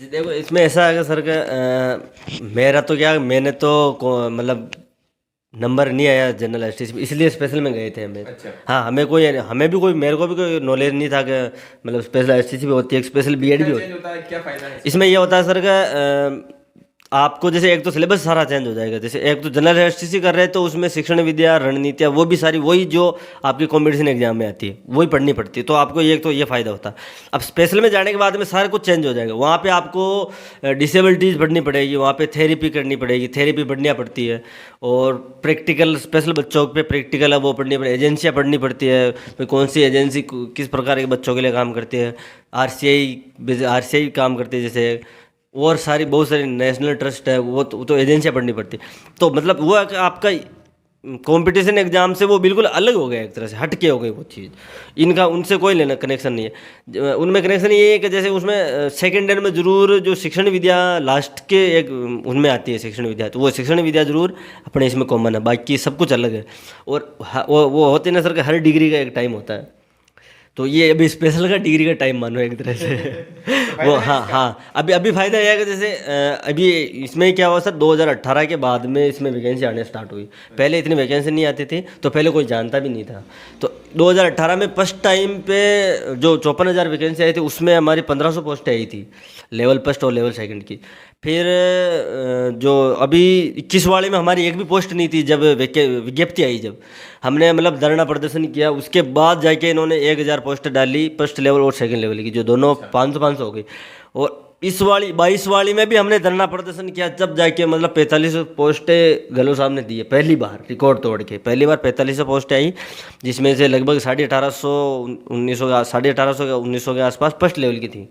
जी देखो, इसमें ऐसा है कि सर मेरा तो क्या, मैंने तो मतलब नंबर नहीं आया जनरल एसटीसी, इसलिए स्पेशल में गए थे हमें। अच्छा। हाँ, मेरे को भी कोई नॉलेज नहीं था कि मतलब स्पेशल एसटीसी भी होती है, स्पेशल बीएड भी होती है। क्या फायदा है इसमें ये होता है सर का आपको जैसे एक तो सिलेबस सारा चेंज हो जाएगा। जैसे एक तो जनरल एसटीसी कर रहे हैं तो उसमें शिक्षण विद्या, रणनीतियाँ, वो भी सारी वही जो आपकी कॉम्पिटिशन एग्जाम में आती है वही पढ़नी पड़ती है, तो आपको एक तो ये फ़ायदा होता है। अब स्पेशल में जाने के बाद में सारा कुछ चेंज हो जाएगा। वहाँ पे आपको डिसेबिलिटीज़ पढ़नी पड़ेगी, वहाँ पे थेरेपी करनी पड़ेगी, थेरेपी बढ़िया पड़ती है, और प्रैक्टिकल स्पेशल बच्चों पे प्रैक्टिकल है वो पढ़नी पड़ेगी, एजेंसियाँ पढ़नी पड़ती है, भाई कौन सी एजेंसी किस प्रकार के बच्चों के लिए काम करती है, आरसीआई काम करती है जैसे, और सारी बहुत सारी नेशनल ट्रस्ट है, वो तो एजेंसियाँ पढ़नी पड़ती। तो मतलब वो है कि आपका कंपटीशन एग्जाम से वो बिल्कुल अलग हो गया, एक तरह से हट के हो गई वो चीज़। इनका उनसे कोई लेना कनेक्शन नहीं है। उनमें कनेक्शन ये है कि जैसे उसमें सेकेंड ईयर में ज़रूर जो शिक्षण विद्या लास्ट के एक उनमें आती है शिक्षण विद्या, तो वो शिक्षण विद्या ज़रूर अपने इसमें कॉमन है, बाकी सब कुछ अलग है। और वो होते ना सर कि हर डिग्री का एक टाइम होता है, तो ये अभी स्पेशल का डिग्री का टाइम मानो एक तरह से। वो हाँ, अभी फ़ायदा यह है कि जैसे अभी इसमें क्या हुआ सर, 2018 के बाद में इसमें वैकेंसी आने स्टार्ट हुई। पहले इतनी वैकेंसी नहीं आती थी, तो पहले कोई जानता भी नहीं था। तो 2018 में फर्स्ट टाइम पे जो 54,000 वैकेंसी आई थी, उसमें हमारी 1500 पोस्टें आई थी, लेवल फर्स्ट और लेवल सेकंड की। फिर जो अभी 21 वाले में हमारी एक भी पोस्ट नहीं थी, जब विज्ञप्ति आई, जब हमने मतलब धरना प्रदर्शन किया, उसके बाद जाके इन्होंने 1000 पोस्ट डाली फर्स्ट लेवल और सेकंड लेवल की, जो दोनों 500 हो गई। और इस वाली 22 वाली में भी हमने धरना प्रदर्शन किया, जब जाके मतलब 45 पोस्टें गलो साहब ने दी है, पहली बार रिकॉर्ड तोड़ के पहली बार 45 पोस्टें आई, जिसमें से लगभग 1850 के आसपास फर्स्ट लेवल की थी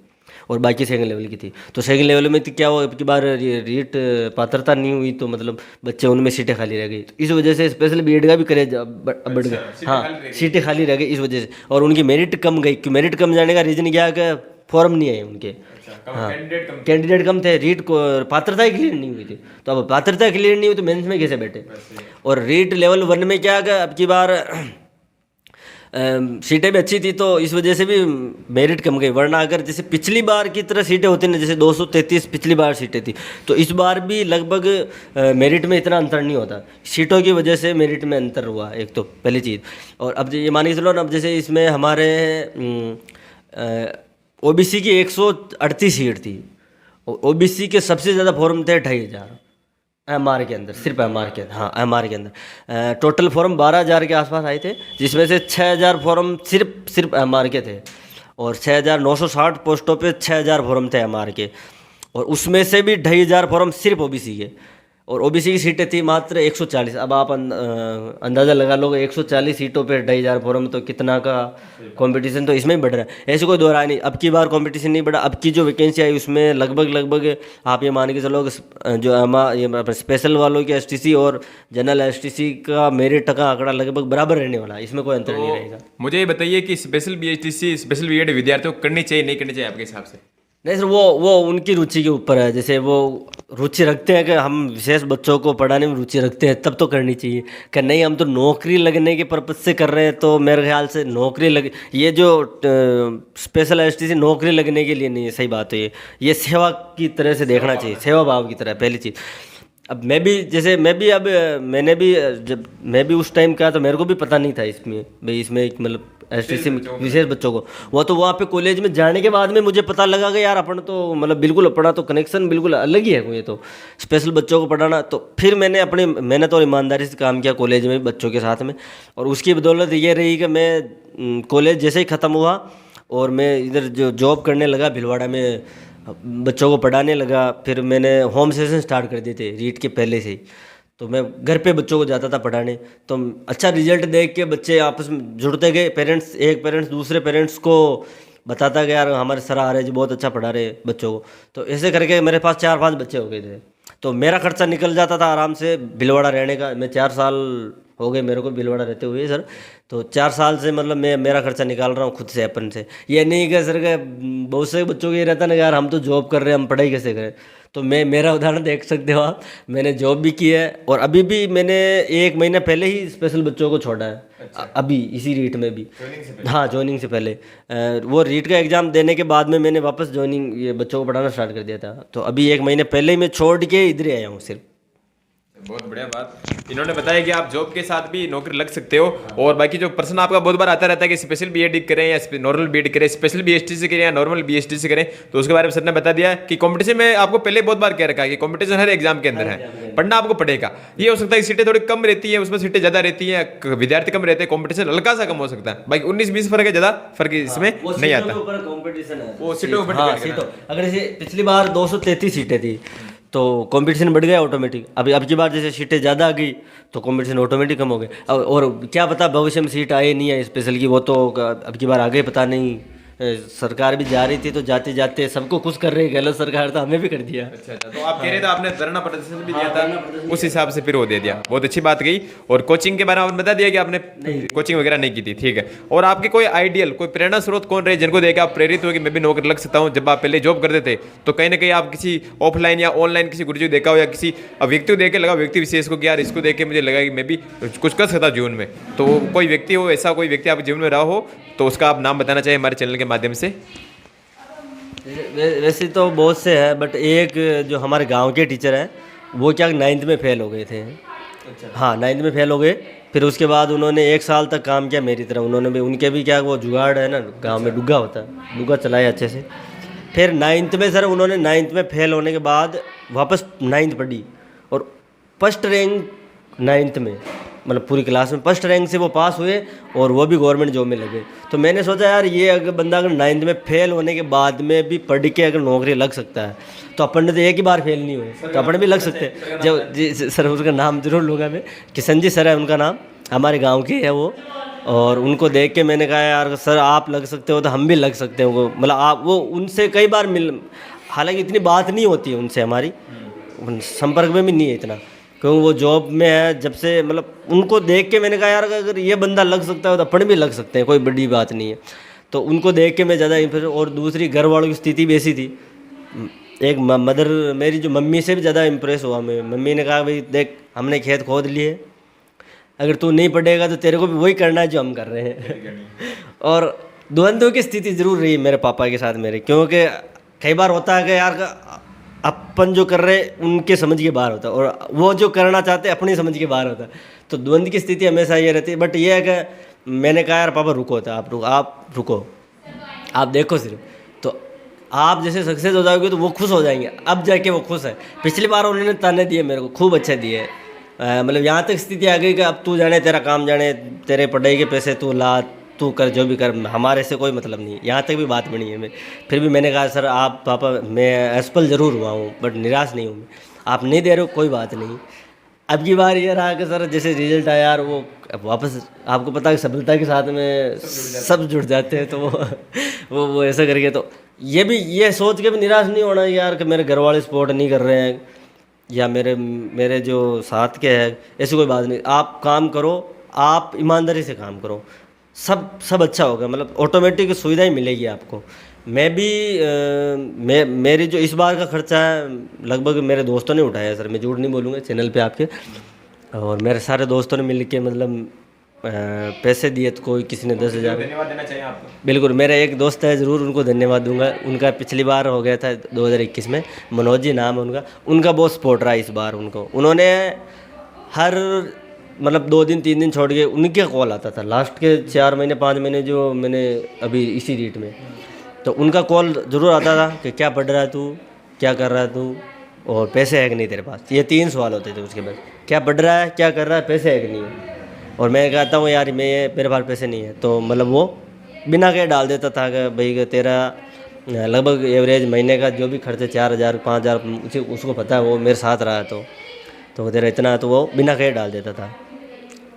और बाकी सेकंड लेवल की थी। तो सेकंड लेवल में तो क्या हुआ, अब की बार रीट पात्रता नहीं हुई, तो मतलब बच्चे उनमें सीटें खाली रह गई, तो इस वजह से स्पेशल बीएड का भी करेज बढ़ गया। हाँ, सीटें खाली रह गई इस वजह से, और उनकी मेरिट कम गई। क्यों मेरिट कम जाने का रीज़न क्या है कि फॉर्म नहीं आए उनके। हाँ, कैंडिडेट कम थे, रीट को पात्रता ही क्लियर नहीं हुई थी, तो अब पात्रता क्लियर नहीं हुई तो मेंस में कैसे बैठे। और रीट लेवल 1 में क्या है, अब की बार सीटें भी अच्छी थी, तो इस वजह से भी मेरिट कम गई। वरना अगर जैसे पिछली बार की तरह सीटें होती ना, जैसे 233 पिछली बार सीटें थी, तो इस बार भी लगभग मेरिट में इतना अंतर नहीं होता। सीटों की वजह से मेरिट में अंतर हुआ, एक तो पहली चीज़। और अब ये मान के चलो ना, अब जैसे इसमें हमारे ओबीसी की 138 सीट थी और ओबीसी के सबसे ज़्यादा फॉर्म थे 2,500 एमआर के अंदर, सिर्फ एमआर के अंदर, हाँ एमआर के अंदर टोटल फॉर्म 12,000 के आसपास आए थे, जिसमें से 6,000 फॉर्म सिर्फ एमआर के थे और 6,960 पोस्टों पे 6,000 फॉर्म थे एमआर के, और उसमें से भी 2,500 फॉर्म सिर्फ ओबीसी के, और ओबीसी की सीटें थी मात्र 140। अब आप अंदाज़ा लगा लो 140 सीटों पे 2,500 फॉर्म, तो कितना का कंपटीशन तो इसमें ही बढ़ रहा है, ऐसे कोई दो राय नहीं। अब की बार कंपटीशन नहीं बढ़ा, अब की जो वैकेंसी आई उसमें लगभग आप ये मान के चलो ये स्पेशल वालों की एसटीसी और जनरल एसटीसी का मेरिट का आंकड़ा लगभग बराबर रहने वाला है, इसमें कोई अंतर नहीं रहेगा। मुझे ये बताइए कि स्पेशल बीएचटीसी स्पेशल बीएड विद्यार्थियों को करनी चाहिए नहीं करनी चाहिए आपके हिसाब से? नहीं सर, वो उनकी रुचि के ऊपर है। जैसे वो रुचि रखते हैं कि हम विशेष बच्चों को पढ़ाने में रुचि रखते हैं तब तो करनी चाहिए, कि नहीं हम तो नौकरी लगने के पर्पज से कर रहे हैं, तो मेरे ख्याल से नौकरी लग, ये जो स्पेशल एसटीसी नौकरी लगने के लिए नहीं है, सही बात है। ये सेवा की तरह से देखना चाहिए, सेवा भाव की तरह पहली चीज़। अब मैं भी मैंने भी जब मैं भी उस टाइम का, तो मेरे को भी पता नहीं था इसमें भाई, इसमें मतलब एसटीसी विशेष बच्चों को, वो तो वहाँ पे कॉलेज में जाने के बाद में मुझे पता लगा कि यार अपन तो मतलब बिल्कुल अपना तो कनेक्शन बिल्कुल अलग ही है, ये तो स्पेशल बच्चों को पढ़ाना। तो फिर मैंने तो ईमानदारी से काम किया कॉलेज में बच्चों के साथ में, और उसकी बदौलत ये रही कि मैं कॉलेज जैसे ही ख़त्म हुआ और मैं इधर जो जॉब करने लगा भिलवाड़ा में, बच्चों को पढ़ाने लगा। फिर मैंने होम सेशन स्टार्ट कर दिए थे रीट के पहले से ही, तो मैं घर पे बच्चों को जाता था पढ़ाने। तो अच्छा रिजल्ट देख के बच्चे आपस में जुड़ते गए, एक पेरेंट्स दूसरे पेरेंट्स को बताता गया यार हमारे सर आ रहे जी, बहुत अच्छा पढ़ा रहे बच्चों को। तो ऐसे करके मेरे पास 4-5 बच्चे हो गए थे, तो मेरा खर्चा निकल जाता था आराम से भिलवाड़ा रहने का। मैं 4 साल हो गए मेरे को भिलवाड़ा रहते हुए सर, तो 4 साल से मतलब मैं मेरा खर्चा निकाल रहा हूँ खुद से अपन से। ये नहीं कि सर का बहुत से बच्चों को ये रहता ना यार हम तो जॉब कर रहे हैं, हम पढ़ाई कैसे करें। तो मेरा उदाहरण देख सकते हो आप, मैंने जॉब भी की है और अभी भी मैंने 1 महीना पहले ही स्पेशल बच्चों को छोड़ा है। अच्छा। अभी इसी रीट में भी, हाँ ज्वाइनिंग से पहले वो रीट का एग्ज़ाम देने के बाद में मैंने वापस ज्वाइनिंग ये बच्चों को पढ़ाना स्टार्ट कर दिया था। तो अभी 1 महीने पहले ही मैं छोड़ के इधर ही आया हूँ सिर्फ। बहुत बढ़िया बात। इन्होंने बताया कि आप जॉब के साथ भी नौकरी लग सकते हो। और बाकी जो प्रश्न आपका बहुत बार आता रहता है कि स्पेशल बीएड करें या नॉर्मल बीएड करें, स्पेशल बीएसटीसी करें या नॉर्मल बीएसटीसी करें, तो उसके बारे में सर ने बता दिया कि कंपटीशन में आपको पहले बहुत बार कह रखा है कि कंपटीशन हर एग्जाम के अंदर है, पढ़ना आपको पड़ेगा। ये हो सकता है कि सीटें थोड़ी कम रहती है, उसमें सीटें ज़्यादा रहती हैं, विद्यार्थी कम रहते हैं, कंपटीशन हल्का सा कम हो सकता है। बाकी 19-20 फर्क है, ज़्यादा फर्क इसमें नहीं आता। वो सीटों के ऊपर, अगर जैसे पिछली बार 233 सीटें थी तो कंपटीशन बढ़ गया ऑटोमेटिक। अब की बार जैसे सीटें ज़्यादा आ गई तो कंपटीशन ऑटोमेटिक कम हो गए। और क्या पता भविष्य में सीट आए नहीं है स्पेशल की, वो तो अब की बार आगे पता नहीं। सरकार भी जा रही थी तो जाते जाते सबको खुश कर रही है, गलत सरकार तो हमें भी कर दिया। अच्छा, तो आप कह रहे थे आपने धरना प्रदर्शन भी दिया था, उस हिसाब से फिर वो दे दिया। बहुत अच्छी बात गई। और कोचिंग के बारे में बता दिया कि आपने कोचिंग वगैरह नहीं की थी, ठीक है। और आपके कोई आइडियल कोई प्रेरणा स्रोत कौन रहे जिनको देख आप प्रेरित हो कि मैं भी नौकरी लग सकता हूँ? जब आप पहले जॉब करते थे तो कहीं ना कहीं आप किसी ऑफलाइन या ऑनलाइन किसी गुरुजी देखा हो या किसी व्यक्ति को देख के लगा, व्यक्ति विशेष को कि यार इसको देख के मुझे लगा कि मैं भी कुछ कर सकता जीवन में, तो कोई व्यक्ति हो, ऐसा कोई व्यक्ति आपके जीवन में रहा हो तो उसका आप नाम बताना चाहिए हमारे चैनल के माध्यम से? वैसे तो बहुत से हैं, बट एक जो हमारे गांव के टीचर हैं वो क्या 9th में फेल हो गए थे। अच्छा। हाँ 9th में फेल हो गए, फिर उसके बाद उन्होंने 1 साल तक काम किया मेरी तरह। उन्होंने भी, उनके भी क्या वो जुगाड़ है ना गांव में, डुग्गा होता है, डुग्गा चलाया अच्छे से। फिर 9th में सर उन्होंने 9th में फेल होने के बाद वापस 9th पढ़ी और फर्स्ट रैंक 9th में, मतलब पूरी क्लास में फर्स्ट रैंक से वो पास हुए और वो भी गवर्नमेंट जॉब में लगे। तो मैंने सोचा यार ये अगर बंदा अगर 9th में फेल होने के बाद में भी पढ़ के अगर नौकरी लग सकता है तो अपन ने तो एक ही बार फेल नहीं हुए, तो अपन भी लग सकते हैं। जब जी सर उसका नाम जरूर लूँगा मैं, किशन जी सर है उनका नाम, हमारे गाँव के है वो। और उनको देख के मैंने कहा यार सर आप लग सकते हो तो हम भी लग सकते हो। मतलब आप वो उनसे कई बार हालांकि इतनी बात नहीं होती है उनसे, हमारी संपर्क में भी नहीं है इतना, क्योंकि वो जॉब में है जब से। मतलब उनको देख के मैंने कहा यार अगर ये बंदा लग सकता है तो अपन भी लग सकते हैं, कोई बड़ी बात नहीं है। तो उनको देख के मैं ज़्यादा इम्प्रेस। और दूसरी घर वालों की स्थिति भी ऐसी थी, एक मदर मेरी जो मम्मी से भी ज़्यादा इम्प्रेस हुआ मैं। मम्मी ने कहा भाई देख हमने खेत खोद लिए, अगर तू नहीं पढ़ेगा तो तेरे को भी वही करना है जो हम कर रहे हैं। और द्वंद्व की स्थिति ज़रूर रही मेरे पापा के साथ मेरे, क्योंकि कई बार होता है कि यार अपन जो कर रहे हैं उनके समझ के बाहर होता है और वो जो करना चाहते हैं अपनी समझ के बाहर होता है। तो द्वंद्व की स्थिति हमेशा ये रहती है। बट ये है कि मैंने कहा यार पापा रुको, आप रुको, आप देखो सिर्फ। तो आप जैसे सक्सेस हो जाओगे तो वो खुश हो जाएंगे, अब जाके वो खुश है। पिछली बार उन्होंने ताने दिए मेरे को, खूब अच्छे दिए, मतलब यहाँ तक स्थिति आ गई कि अब तू जाने, तेरा काम जाने, तेरे पढ़ाई के पैसे तू ला, तू कर, जो भी कर, हमारे से कोई मतलब नहीं। यहाँ तक भी बात बनी है। मैं फिर भी मैंने कहा सर आप पापा मैं असफल ज़रूर हुआ हूँ बट निराश नहीं हूँ मैं, आप नहीं दे रहे हो कोई बात नहीं। अब की बार ये रहा कि सर जैसे रिजल्ट आया यार, वो वापस आपको पता है सफलता के साथ में सब जुड़ जाते हैं, तो वो ऐसा करके, तो ये सोच के भी निराश नहीं होना यार कि मेरे घर वाले सपोर्ट नहीं कर रहे हैं या मेरे जो साथ के हैं, ऐसी कोई बात नहीं। आप काम करो, आप ईमानदारी से काम करो, सब अच्छा होगा, मतलब ऑटोमेटिक सुविधा ही मिलेगी आपको। मैं भी मेरी जो इस बार का खर्चा है लगभग मेरे दोस्तों ने उठाया है सर, मैं झूठ नहीं बोलूँगा चैनल पे आपके, और मेरे सारे दोस्तों ने मिल के मतलब पैसे दिए, तो कोई किसी ने 10,000। धन्यवाद देना चाहिए आपको। बिल्कुल, मेरा एक दोस्त है, ज़रूर उनको धन्यवाद दूंगा। उनका पिछली बार हो गया था 2021 में, मनोज जी नाम है उनका बहुत सपोर्ट रहा इस बार उनको। उन्होंने हर मतलब 2 दिन 3 दिन छोड़ के उनके कॉल आता था, लास्ट के 4 महीने 5 महीने जो मैंने अभी इसी रीट में, तो उनका कॉल ज़रूर आता था कि क्या पढ़ रहा है तू, क्या कर रहा है तू, और पैसे है कि नहीं तेरे पास। ये 3 सवाल होते थे उसके बाद, क्या पढ़ रहा है, क्या कर रहा है, पैसे है कि नहीं है। और मैं कहता हूँ यार मेरे पास पैसे नहीं है, तो मतलब वो बिना कहे डाल देता था कि भाई कि तेरा लगभग एवरेज महीने का जो भी खर्चे 4,000 5,000 उसको पता है, वो मेरे साथ रहा है, तो तेरा इतना, तो वो बिना कहे डाल देता था।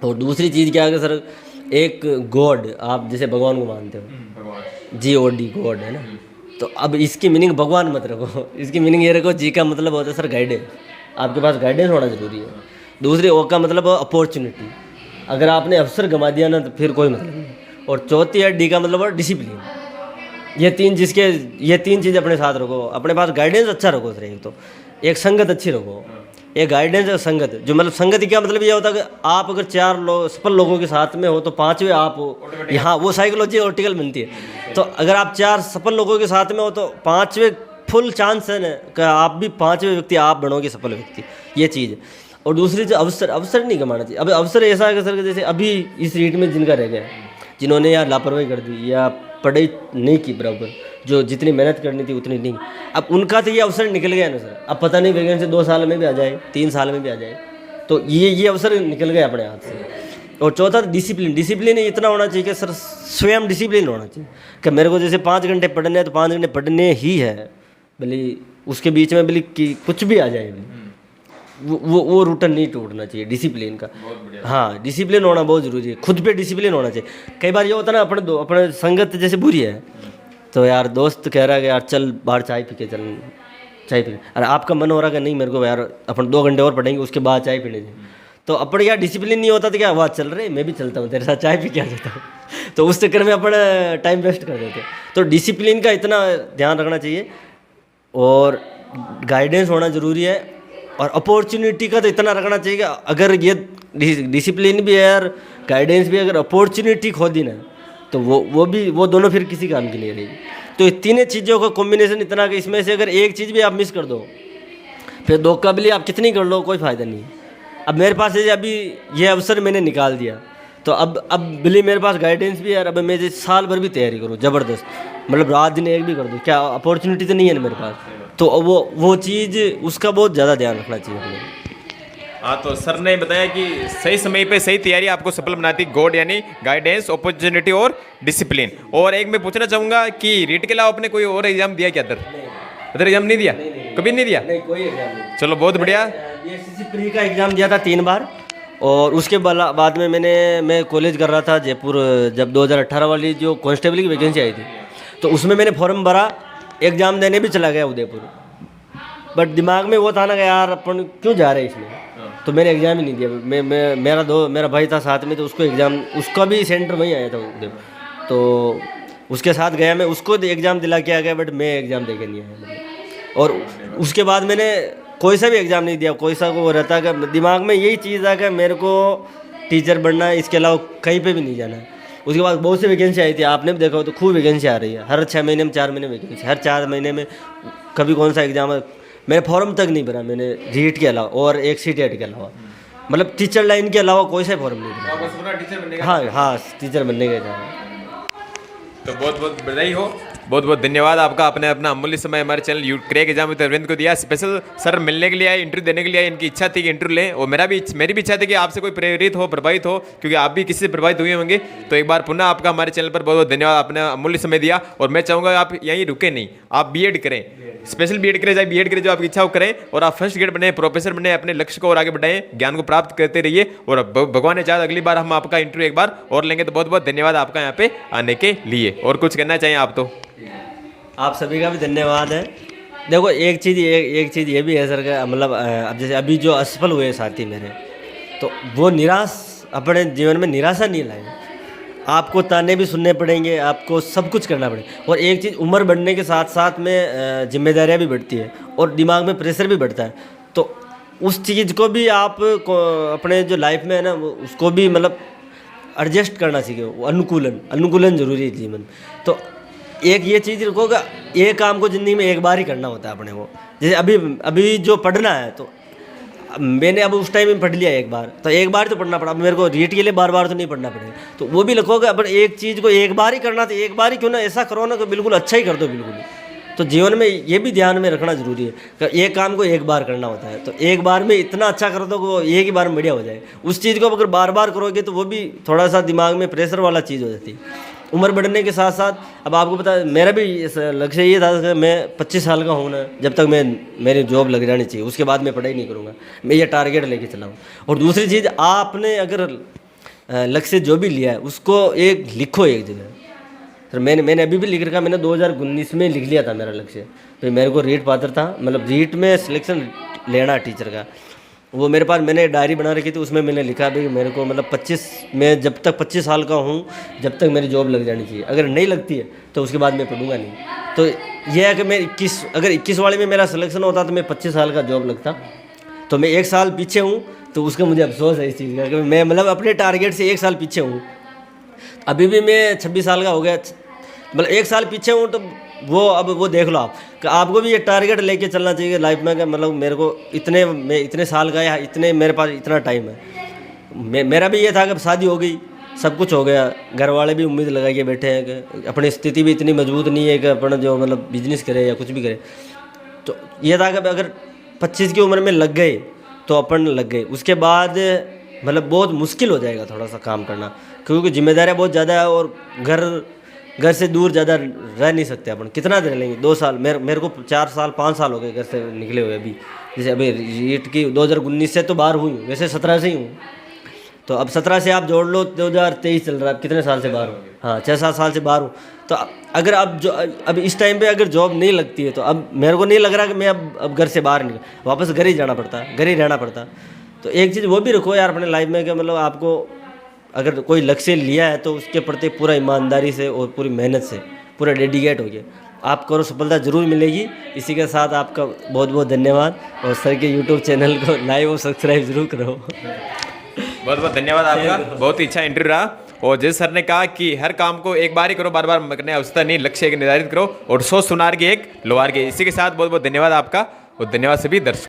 और दूसरी चीज़ क्या है कि सर एक गॉड, आप जैसे भगवान को मानते हो, GOD गॉड है ना, तो अब इसकी मीनिंग भगवान मत रखो, इसकी मीनिंग ये रखो, जी का मतलब होता है सर गाइडेंस, आपके पास गाइडेंस होना ज़रूरी है। दूसरी ओ का मतलब अपॉर्चुनिटी, अगर आपने अवसर गंवा दिया ना तो फिर कोई मतलब नहीं। और चौथी है D का मतलब है डिसिप्लिन। ये तीन चीज़ अपने साथ रखो, अपने पास गाइडेंस अच्छा रखो सर, एक तो एक संगत अच्छी रखो, एक गाइडेंस और संगत, जो मतलब संगत क्या मतलब ये होता है कि आप अगर 4 लोग सफल लोगों के साथ में हो तो 5वें आप हो, यहाँ वो साइकोलॉजी ऑर्टिकल बनती है। तो अगर आप 4 सफल लोगों के साथ में हो तो 5वें फुल चांस है ना कि आप भी 5वें व्यक्ति आप बनोगे सफल व्यक्ति, ये चीज़। और दूसरी जो अवसर नहीं कमाना चाहिए। अब अवसर ऐसा है कि सर जैसे अभी इस रीट में जिनका रह गया, जिन्होंने यार लापरवाही कर दी या पढ़ाई नहीं की बराबर, जो जितनी मेहनत करनी थी उतनी नहीं, अब उनका तो ये अवसर निकल गया ना सर। अब पता नहीं वैकेंसी 2 साल में भी आ जाए, 3 साल में भी आ जाए, तो ये अवसर निकल गया अपने हाथ से। और चौथा डिसिप्लिन इतना होना चाहिए कि सर स्वयं डिसिप्लिन होना चाहिए कि मेरे को जैसे 5 घंटे पढ़ने हैं तो 5 घंटे पढ़ने ही है, भले उसके बीच में भले कि कुछ भी आ जाए, वो रूटन नहीं टूटना चाहिए डिसिप्लिन का। हाँ, डिसिप्लिन होना बहुत ज़रूरी है, खुद पे डिसिप्लिन होना चाहिए। कई बार ये होता है ना अपने संगत जैसे बुरी है, तो यार दोस्त कह रहा है कि यार चल बाहर चाय पी के चल, चाय पी, अरे आपका मन हो रहा है कि नहीं मेरे को यार अपन 2 घंटे और पढ़ेंगे उसके बाद चाय पीने जाए, तो अपन यार डिसिप्लिन नहीं होता तो क्या आवाज़ चल रही, मैं भी चलता हूँ तेरे साथ चाय पी के आ जाता हूँ, तो उस चक्कर में अपन टाइम वेस्ट कर देते। तो डिसिप्लिन का इतना ध्यान रखना चाहिए, और गाइडेंस होना ज़रूरी है, और अपॉर्चुनिटी का तो इतना रखना चाहिए कि अगर ये डिसिप्लिन भी है और गाइडेंस भी, अगर अपॉर्चुनिटी खो दी ना तो वो दोनों फिर किसी काम की नहीं रहेगी। तो ये तीनों चीज़ों का कॉम्बिनेशन इतना कि इसमें से अगर एक चीज़ भी आप मिस कर दो फिर 2 का भी आप कितनी कर लो कोई फ़ायदा नहीं। अब मेरे पास जैसे अभी ये अवसर मैंने निकाल दिया, तो अब बिल्ली मेरे पास गाइडेंस भी है, और अब मैं जैसे साल भर भी तैयारी करूँ ज़बरदस्त, मतलब रात दिन एक भी कर दूँ, क्या अपॉर्चुनिटी तो नहीं है ना मेरे पास, तो वो चीज़ उसका बहुत ज़्यादा ध्यान रखना चाहिए हमें। हाँ, तो सर ने बताया कि सही समय पे सही तैयारी आपको सफल बनाती, गॉड यानी गाइडेंस, अपॉर्चुनिटी और डिसिप्लिन। और एक मैं पूछना चाहूँगा कि रीट के अलावा आपने कोई और एग्जाम दिया क्या? अदर एग्जाम नहीं दिया? कभी नहीं दिया? नहीं, कोई एग्जाम नहीं। चलो बहुत बढ़िया। BSTC प्री का एग्ज़ाम दिया था 3 बार, और उसके बाद में मैं कॉलेज कर रहा था जयपुर, जब 2018 वाली जो कांस्टेबल की वैकेंसी आई थी तो उसमें मैंने फॉर्म भरा, एग्ज़ाम देने भी चला गया उदयपुर, बट दिमाग में वो था ना कि यार अपन क्यों जा रहे हैं इसमें, तो मैंने एग्ज़ाम ही नहीं दिया। मेरा भाई था साथ में, तो उसका भी सेंटर वहीं आया था उदयपुर, तो उसके साथ गया मैं, उसको एग्ज़ाम दिला के आ गया, बट मैं एग्ज़ाम दे के नहीं आया। और उसके बाद मैंने कोई सा भी एग्ज़ाम नहीं दिया, कोई सा को रहता कि दिमाग में यही चीज़ है कि मेरे को टीचर बनना है, इसके अलावा कहीं पे भी नहीं जाना है। उसके बाद बहुत सी वैकेंसी आई थी, आपने भी देखा हो तो खूब वैकेंसी आ रही है, हर 6 महीने में 4 महीने वैकेंसी, हर 4 महीने में कभी कौन सा एग्ज़ाम है। मैंने फॉर्म तक नहीं भरा, मैंने रीट के अलावा और एक CTET के अलावा, मतलब टीचर लाइन के अलावा कोई सा फॉर्म नहीं भरा। हाँ, टीचर बनने का तो बहुत बहुत बधाई हो, बहुत बहुत धन्यवाद आपका, आपने अपना अमूल्य समय हमारे channel crack exam with Arvind को दिया। स्पेशल सर मिलने के लिए आए, इंटरव्यू देने के लिए आए, इनकी इच्छा थी कि इंटरव्यू लें, और मेरी भी इच्छा थी कि आपसे कोई प्रेरित हो, प्रभावित हो, क्योंकि आप भी किसी से प्रभावित हुए होंगे। तो एक बार पुनः आपका हमारे चैनल पर बहुत बहुत धन्यवाद, आपने अमूल्य समय दिया। और मैं चाहूँगा आप यहीं रुके नहीं, आप बीएड करें, स्पेशल बीएड करें, चाहे बीएड करें, जो आपकी इच्छा हो करें, और आप फर्स्ट ग्रेड बने, प्रोफेसर बने, अपने लक्ष्य को और आगे बढ़ाएं, ज्ञान को प्राप्त करते रहिए। और भगवान ने चाहा अगली बार हम आपका इंटरव्यू एक बार और लेंगे। तो बहुत बहुत धन्यवाद आपका यहाँ पे आने के लिए। और कुछ कहना चाहिए आप? तो आप सभी का भी धन्यवाद है। देखो एक चीज़ ये भी है सर का, मतलब अब जैसे अभी जो असफल हुए साथी मेरे, तो वो अपने जीवन में निराशा नहीं लाए। आपको ताने भी सुनने पड़ेंगे, आपको सब कुछ करना पड़ेगा। और एक चीज़, उम्र बढ़ने के साथ साथ में जिम्मेदारियाँ भी बढ़ती है और दिमाग में प्रेशर भी बढ़ता है। तो उस चीज़ को भी आप अपने जो लाइफ में है ना, उसको भी मतलब एडजस्ट करना सीखे। अनुकूलन जरूरी है जीवन। तो एक ये चीज़ रखोगा, एक काम को ज़िंदगी में एक बार ही करना होता है अपने को। जैसे अभी जो पढ़ना है, तो मैंने अब उस टाइम में पढ़ लिया एक बार, तो एक बार तो पढ़ना पड़ा। अब मेरे को रीट के लिए बार बार तो नहीं पढ़ना पड़ेगा। तो वो भी रखोगे, अपन एक चीज़ को एक बार ही करना, तो एक बार ही क्यों ना ऐसा करो ना कि बिल्कुल अच्छा ही कर दो बिल्कुल। तो जीवन में ये भी ध्यान में रखना जरूरी है कि एक काम को एक बार करना होता है। तो एक बार में इतना अच्छा कर दो कि वो एक ही बार में बढ़िया हो जाए। उस चीज़ को अगर बार बार करोगे तो वो भी थोड़ा सा दिमाग में प्रेशर वाला चीज़ हो जाती है। उम्र बढ़ने के साथ साथ, अब आपको पता है, मेरा भी लक्ष्य ये था कि मैं 25 साल का हूँ ना, जब तक मेरी जॉब लग जानी चाहिए, उसके बाद मैं पढ़ाई नहीं करूँगा। मैं ये टारगेट लेके चला हूँ। और दूसरी चीज़, आपने अगर लक्ष्य जो भी लिया है उसको एक लिखो एक जगह। सर मैंने अभी भी लिख रखा, मैंने 2019 में लिख लिया था मेरा लक्ष्य। फिर मेरे को रीट पात्र था, मतलब रीट में सिलेक्शन लेना टीचर का, वो मेरे पास मैंने डायरी बना रखी थी। उसमें मैंने लिखा भी मेरे को मतलब 25, मैं जब तक 25 साल का हूँ जब तक मेरी जॉब लग जानी चाहिए। अगर नहीं लगती है तो उसके बाद मैं पढ़ूंगा नहीं। तो यह है कि मैं 21 वाले में मेरा सिलेक्शन होता तो मैं 25 साल का जॉब लगता। तो मैं 1 साल पीछे हूँ, तो उसका मुझे अफसोस है इस चीज़ का कि मैं मतलब अपने टारगेट से 1 साल पीछे हूँ। अभी भी मैं 26 साल का हो गया, मतलब 1 साल पीछे हूँ। तो अब वो देख लो आप कि आपको भी ये टारगेट लेके चलना चाहिए लाइफ में कि मतलब मेरे को मैं इतने साल का या इतने मेरे पास इतना टाइम है। मेरा भी ये था कि शादी हो गई, सब कुछ हो गया, घर वाले भी उम्मीद लगा के बैठे हैं कि अपनी स्थिति भी इतनी मजबूत नहीं है कि अपन जो मतलब बिजनेस करे या कुछ भी करे। तो ये था कि अगर 25 की उम्र में लग गए तो अपन लग गए, उसके बाद मतलब बहुत मुश्किल हो जाएगा थोड़ा सा काम करना, क्योंकि जिम्मेदारियाँ बहुत ज़्यादा है और घर से दूर ज़्यादा रह नहीं सकते अपन। कितना देर लेंगे? 2 साल, मेरे को 4 साल 5 साल हो गए घर से निकले हुए। अभी जैसे अभी रीट की 2019 से तो बाहर हुई हूँ, वैसे 17 से ही हूँ। तो अब 17 से आप जोड़ लो, 2023 चल रहा है, कितने साल से बाहर हूँ? हाँ, 6-7 साल से बाहर हूँ। तो अगर अब इस टाइम पे अगर जॉब नहीं लगती है, तो अब मेरे को नहीं लग रहा कि मैं अब घर से बाहर निकल, वापस घर ही जाना पड़ता, घर ही रहना पड़ता। तो एक चीज़ वो भी रखो यार अपने लाइफ में कि मतलब आपको अगर कोई लक्ष्य लिया है तो उसके प्रति पूरा ईमानदारी से और पूरी मेहनत से पूरा डेडिकेट हो गया आप करो, सफलता जरूर मिलेगी। इसी के साथ आपका बहुत बहुत धन्यवाद, और सर के यूट्यूब चैनल को लाइक और सब्सक्राइब जरूर करो। बहुत बहुत धन्यवाद आपका, बहुत ही अच्छा इंटरव्यू रहा। और जैसे सर ने कहा कि हर काम को एक बार ही करो, बार बार करने की आवश्यकता नहीं, लक्ष्य एक निर्धारित करो और 100 सुनार की एक लोहार की। इसी के साथ बहुत बहुत धन्यवाद आपका, और धन्यवाद सभी दर्शकों।